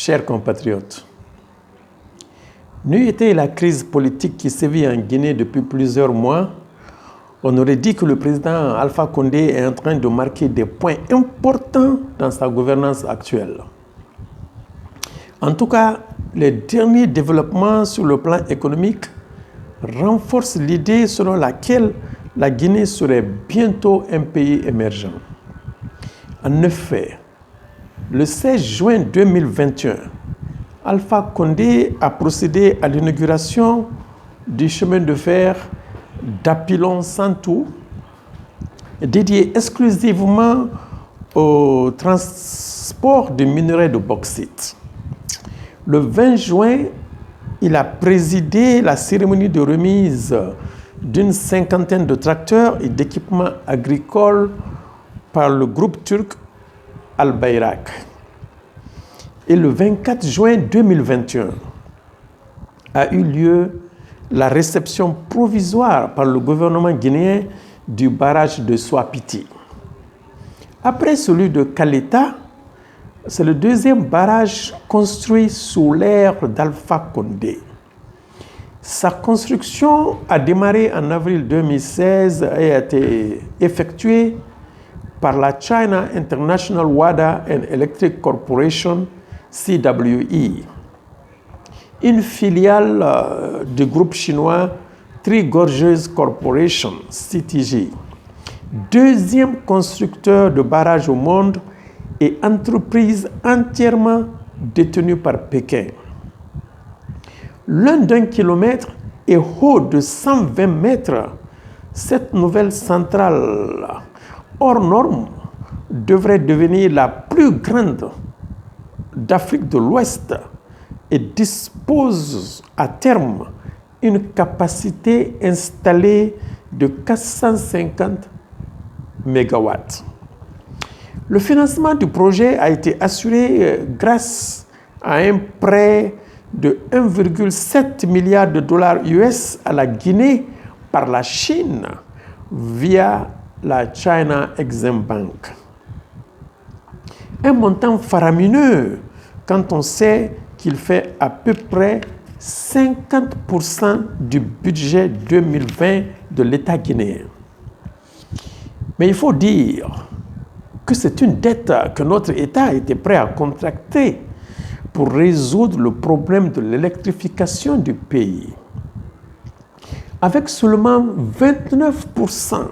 chers compatriotes, n'eût été la crise politique qui sévit en Guinée depuis plusieurs mois, on aurait dit que le président Alpha Condé est en train de marquer des points importants dans sa gouvernance actuelle. En tout cas, les derniers développements sur le plan économique renforcent l'idée selon laquelle la Guinée serait bientôt un pays émergent. En effet, le 16 juin 2021, Alpha Condé a procédé à l'inauguration du chemin de fer d'Apilon-Santou, dédié exclusivement au transport de minerais de bauxite. Le 20 juin, il a présidé la cérémonie de remise d'une cinquantaine de tracteurs et d'équipements agricoles par le groupe turc Al-Bayrak. Et le 24 juin 2021 a eu lieu la réception provisoire par le gouvernement guinéen du barrage de Soapiti. Après celui de Kaleta, c'est le deuxième barrage construit sous l'ère d'Alpha Condé. Sa construction a démarré en avril 2016 et a été effectuée par la China International Water and Electric Corporation, CWE, une filiale du groupe chinois Three Gorges Corporation, CTG, deuxième constructeur de barrages au monde et entreprise entièrement détenue par Pékin. Long d'un kilomètre et haut de 120 mètres, cette nouvelle centrale hors norme devrait devenir la plus grande d'Afrique de l'Ouest et dispose à terme une capacité installée de 450 MW. Le financement du projet a été assuré grâce à un prêt de 1,7 milliard de dollars US à la Guinée par la Chine via la China Exim Bank. Un montant faramineux quand on sait qu'il fait à peu près 50% du budget 2020 de l'État guinéen. Mais il faut dire que c'est une dette que notre État était prêt à contracter pour résoudre le problème de l'électrification du pays. Avec seulement 29%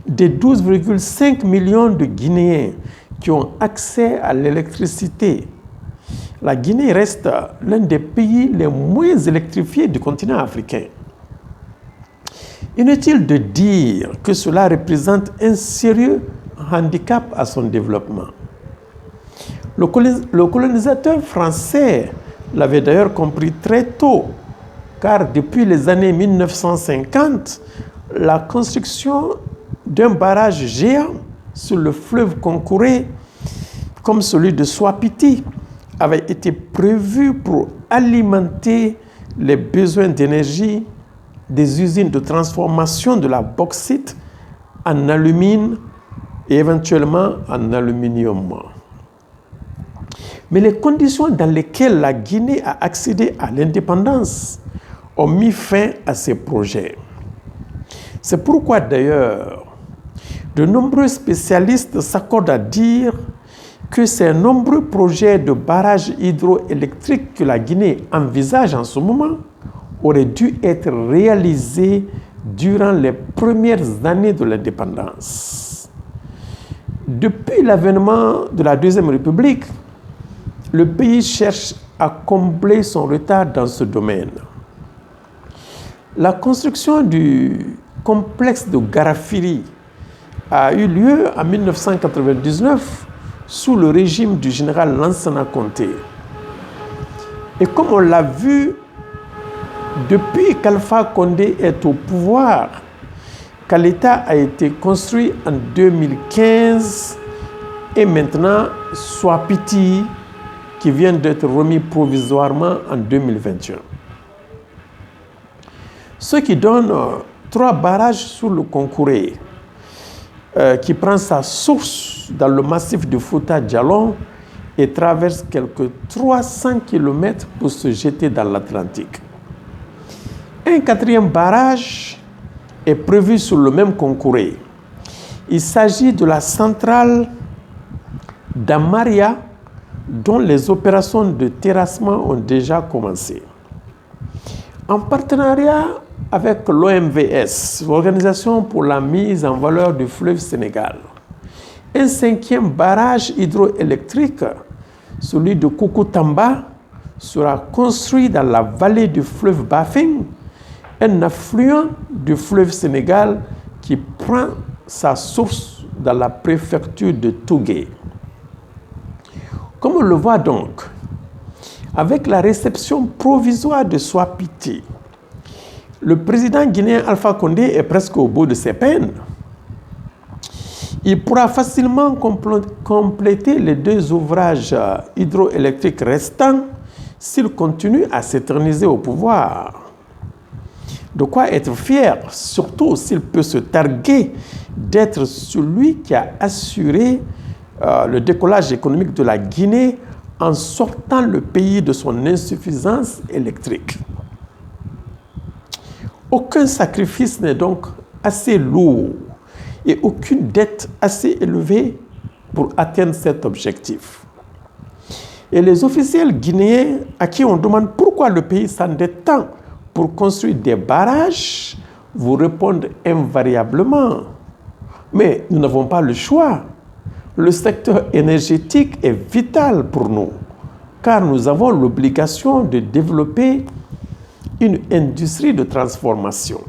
des 12,5 millions de Guinéens qui ont accès à l'électricité, la Guinée reste l'un des pays les moins électrifiés du continent africain. Inutile de dire que cela représente un sérieux handicap à son développement. Le colonisateur français l'avait d'ailleurs compris très tôt, car depuis les années 1950, la construction d'un barrage géant sur le fleuve Concouré, comme celui de Soapiti, avait été prévue pour alimenter les besoins d'énergie des usines de transformation de la bauxite en alumine et éventuellement en aluminium. Mais les conditions dans lesquelles la Guinée a accédé à l'indépendance ont mis fin à ces projets. C'est pourquoi d'ailleurs, de nombreux spécialistes s'accordent à dire que ces nombreux projets de barrages hydroélectriques que la Guinée envisage en ce moment auraient dû être réalisés durant les premières années de l'indépendance. Depuis l'avènement de la Deuxième République, le pays cherche à combler son retard dans ce domaine. La construction du complexe de Garafiri a eu lieu en 1999 sous le régime du général Lansana Conté. Et comme on l'a vu, depuis qu'Alpha Condé est au pouvoir, Kaleta a été construit en 2015 et maintenant Soapiti qui vient d'être remis provisoirement en 2021. Ce qui donne 3 barrages sur le Concouré, qui prend sa source dans le massif de Fouta Djallon et traverse quelques 300 km pour se jeter dans l'Atlantique. Un quatrième barrage est prévu sur le même concours. Il s'agit de la centrale d'Amaria, dont les opérations de terrassement ont déjà commencé. En partenariat avec l'OMVS, l'Organisation pour la mise en valeur du fleuve Sénégal, un cinquième barrage hydroélectrique, celui de Koukotamba, sera construit dans la vallée du fleuve Bafing, un affluent du fleuve Sénégal qui prend sa source dans la préfecture de Tougué. Comme on le voit donc, avec la réception provisoire de Soapiti, le président guinéen Alpha Condé est presque au bout de ses peines. Il pourra facilement compléter les 2 ouvrages hydroélectriques restants s'il continue à s'éterniser au pouvoir. De quoi être fier, surtout s'il peut se targuer d'être celui qui a assuré le décollage économique de la Guinée en sortant le pays de son insuffisance électrique. Aucun sacrifice n'est donc assez lourd et aucune dette assez élevée pour atteindre cet objectif. Et les officiels guinéens à qui on demande pourquoi le pays s'endette tant pour construire des barrages vous répondent invariablement: mais nous n'avons pas le choix. Le secteur énergétique est vital pour nous, car nous avons l'obligation de développer une industrie de transformation.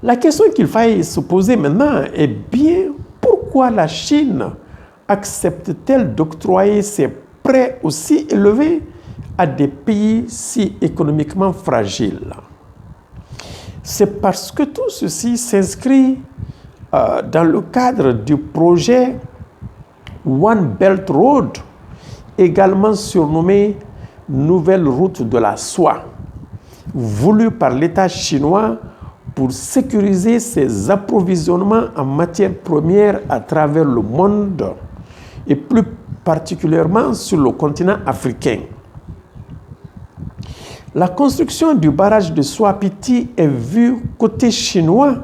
La question qu'il faille se poser maintenant est bien pourquoi la Chine accepte-t-elle d'octroyer ses prêts aussi élevés à des pays si économiquement fragiles? C'est parce que tout ceci s'inscrit dans le cadre du projet One Belt Road, également surnommé Nouvelle route de la soie, voulu par l'État chinois pour sécuriser ses approvisionnements en matières premières à travers le monde et plus particulièrement sur le continent africain. La construction du barrage de Soapiti est vue côté chinois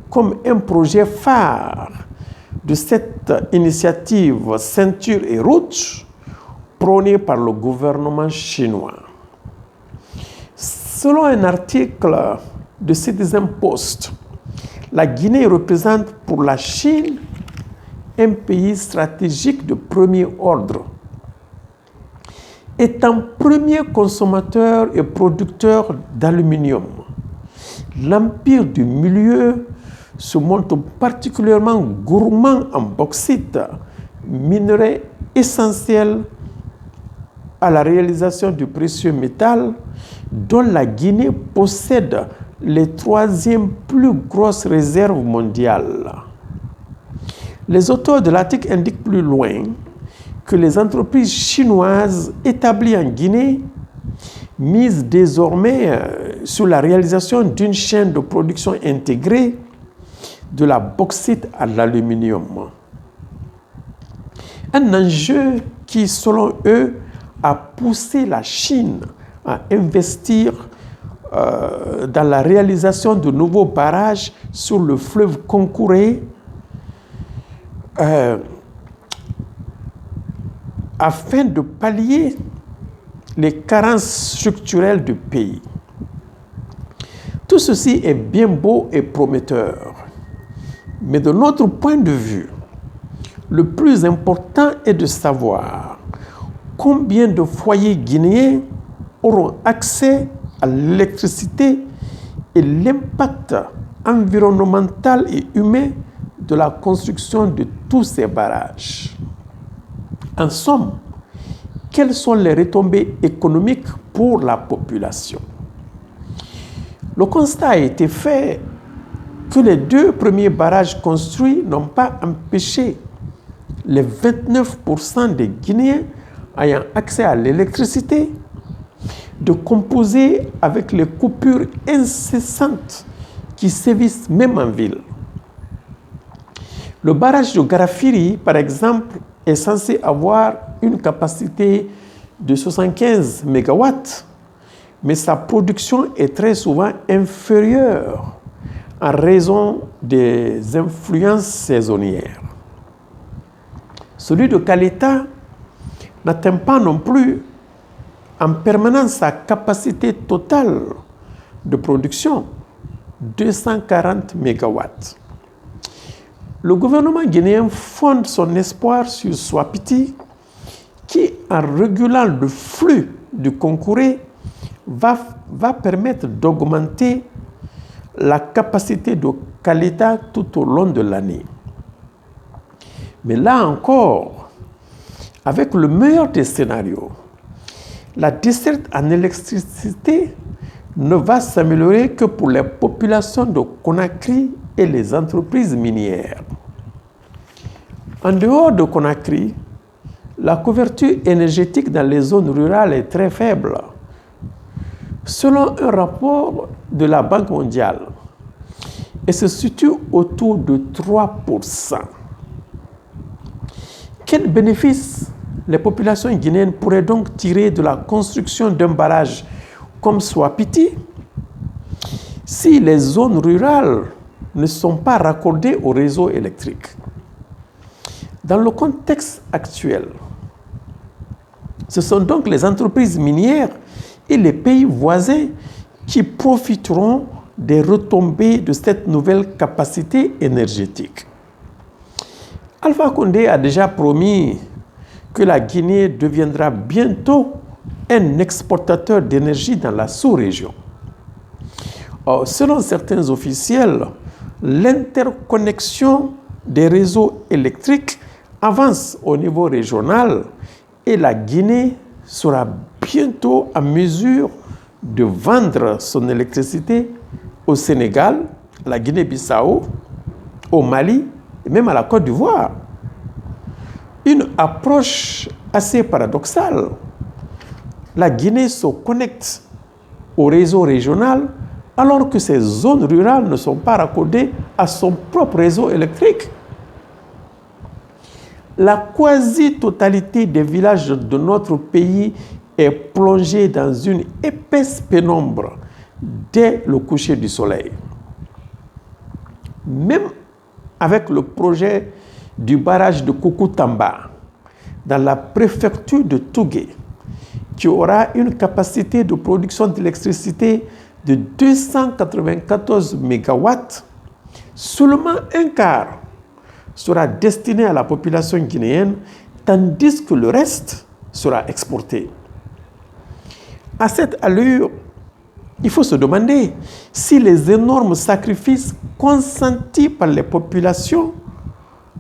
comme un projet phare de cette initiative Ceinture et Route prônée par le gouvernement chinois. Selon un article de Citizen Post, la Guinée représente pour la Chine un pays stratégique de premier ordre. Étant premier consommateur et producteur d'aluminium, l'empire du milieu se montre particulièrement gourmand en bauxite, minerai essentiel à la réalisation du précieux métal, dont la Guinée possède les 3e plus grosses réserves mondiales. Les auteurs de l'article indiquent plus loin que les entreprises chinoises établies en Guinée misent désormais sur la réalisation d'une chaîne de production intégrée de la bauxite à l'aluminium. Un enjeu qui, selon eux, a poussé la Chine à investir dans la réalisation de nouveaux barrages sur le fleuve Concouré afin de pallier les carences structurelles du pays. Tout ceci est bien beau et prometteur. Mais de notre point de vue, le plus important est de savoir combien de foyers guinéens auront accès à l'électricité et l'impact environnemental et humain de la construction de tous ces barrages. En somme, quelles sont les retombées économiques pour la population? Le constat a été fait que les 2 premiers barrages construits n'ont pas empêché les 29% des Guinéens ayant accès à l'électricité de composer avec les coupures incessantes qui sévissent même en ville. Le barrage de Garafiri, par exemple, est censé avoir une capacité de 75 MW, mais sa production est très souvent inférieure en raison des influences saisonnières. Celui de Caleta n'atteint pas non plus en permanence sa capacité totale de production, 240 MW. Le gouvernement guinéen fonde son espoir sur Swapiti, qui, en régulant le flux du concouré, va permettre d'augmenter la capacité de Caleta tout au long de l'année. Mais là encore, avec le meilleur des scénarios, la desserte en électricité ne va s'améliorer que pour les populations de Conakry et les entreprises minières. En dehors de Conakry, la couverture énergétique dans les zones rurales est très faible. Selon un rapport de la Banque mondiale, elle se situe autour de 3%. Quel bénéfice les populations guinéennes pourraient donc tirer de la construction d'un barrage comme Swapiti si les zones rurales ne sont pas raccordées au réseau électrique? Dans le contexte actuel, ce sont donc les entreprises minières et les pays voisins qui profiteront des retombées de cette nouvelle capacité énergétique. Alpha Condé a déjà promis que la Guinée deviendra bientôt un exportateur d'énergie dans la sous-région. Selon certains officiels, l'interconnexion des réseaux électriques avance au niveau régional et la Guinée sera bientôt en mesure de vendre son électricité au Sénégal, à la Guinée-Bissau, au Mali et même à la Côte d'Ivoire. Une approche assez paradoxale. La Guinée se connecte au réseau régional alors que ces zones rurales ne sont pas raccordées à son propre réseau électrique. La quasi-totalité des villages de notre pays est plongée dans une épaisse pénombre dès le coucher du soleil. Même avec le projet du barrage de Koukountamba dans la préfecture de Tougué, qui aura une capacité de production d'électricité de 294 MW, seulement un quart sera destiné à la population guinéenne, tandis que le reste sera exporté. À cette allure, il faut se demander si les énormes sacrifices consentis par les populations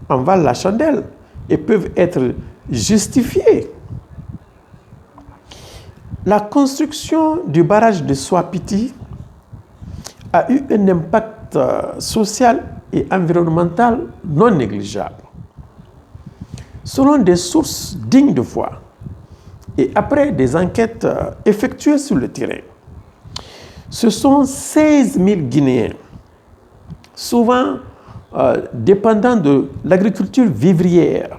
en valent la chandelle et peuvent être justifiés. La construction du barrage de Swapiti a eu un impact social et environnemental non négligeable. Selon des sources dignes de foi et après des enquêtes effectuées sur le terrain, ce sont 16 000 Guinéens, souvent dépendants de l'agriculture vivrière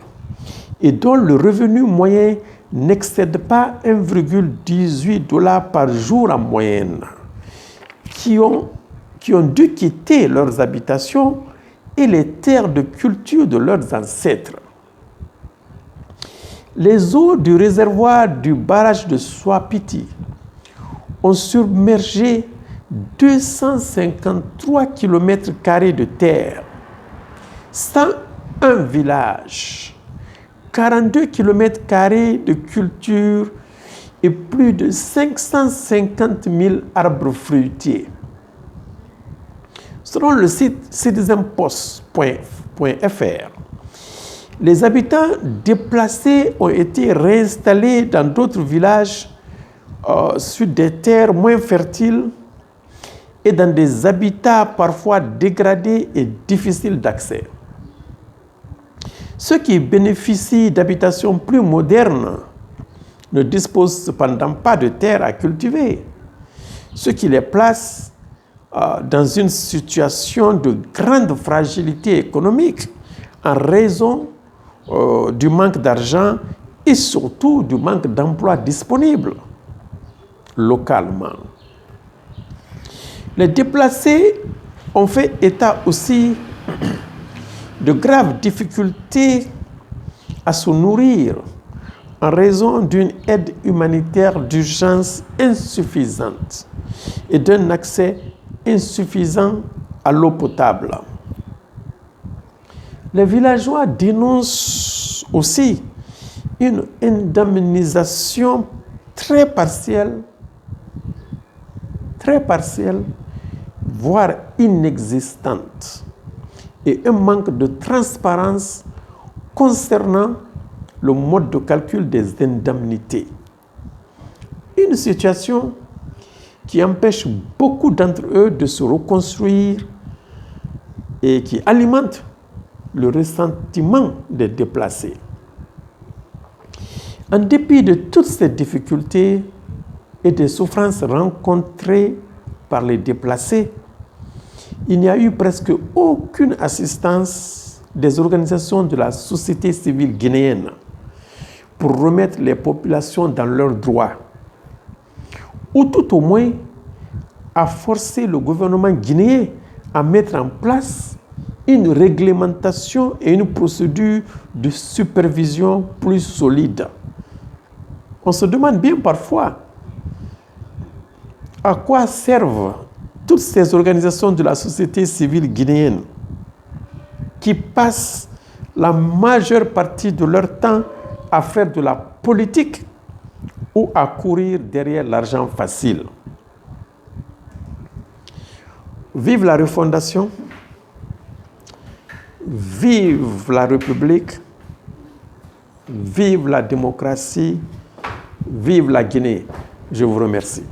et dont le revenu moyen n'excède pas 1,18 $ par jour en moyenne, qui ont dû quitter leurs habitations et les terres de culture de leurs ancêtres. Les eaux du réservoir du barrage de Swapiti ont submergé 253 km² de terre, 101 villages, 42 km² de culture et plus de 550 000 arbres fruitiers. Selon le site citizenpost.fr, les habitants déplacés ont été réinstallés dans d'autres villages sur des terres moins fertiles et dans des habitats parfois dégradés et difficiles d'accès. Ceux qui bénéficient d'habitations plus modernes ne disposent cependant pas de terres à cultiver, ce qui les place dans une situation de grande fragilité économique en raison du manque d'argent et surtout du manque d'emplois disponibles localement. Les déplacés ont fait état aussi de graves difficultés à se nourrir en raison d'une aide humanitaire d'urgence insuffisante et d'un accès insuffisant à l'eau potable. Les villageois dénoncent aussi une indemnisation très partielle, voire inexistante, et un manque de transparence concernant le mode de calcul des indemnités. Une situation qui empêche beaucoup d'entre eux de se reconstruire et qui alimente le ressentiment des déplacés. En dépit de toutes ces difficultés et des souffrances rencontrées par les déplacés, il n'y a eu presque aucune assistance des organisations de la société civile guinéenne pour remettre les populations dans leurs droits, ou tout au moins à forcer le gouvernement guinéen à mettre en place une réglementation et une procédure de supervision plus solide. On se demande bien parfois à quoi servent toutes ces organisations de la société civile guinéenne qui passent la majeure partie de leur temps à faire de la politique ou à courir derrière l'argent facile. Vive la refondation, vive la République, vive la démocratie, vive la Guinée. Je vous remercie.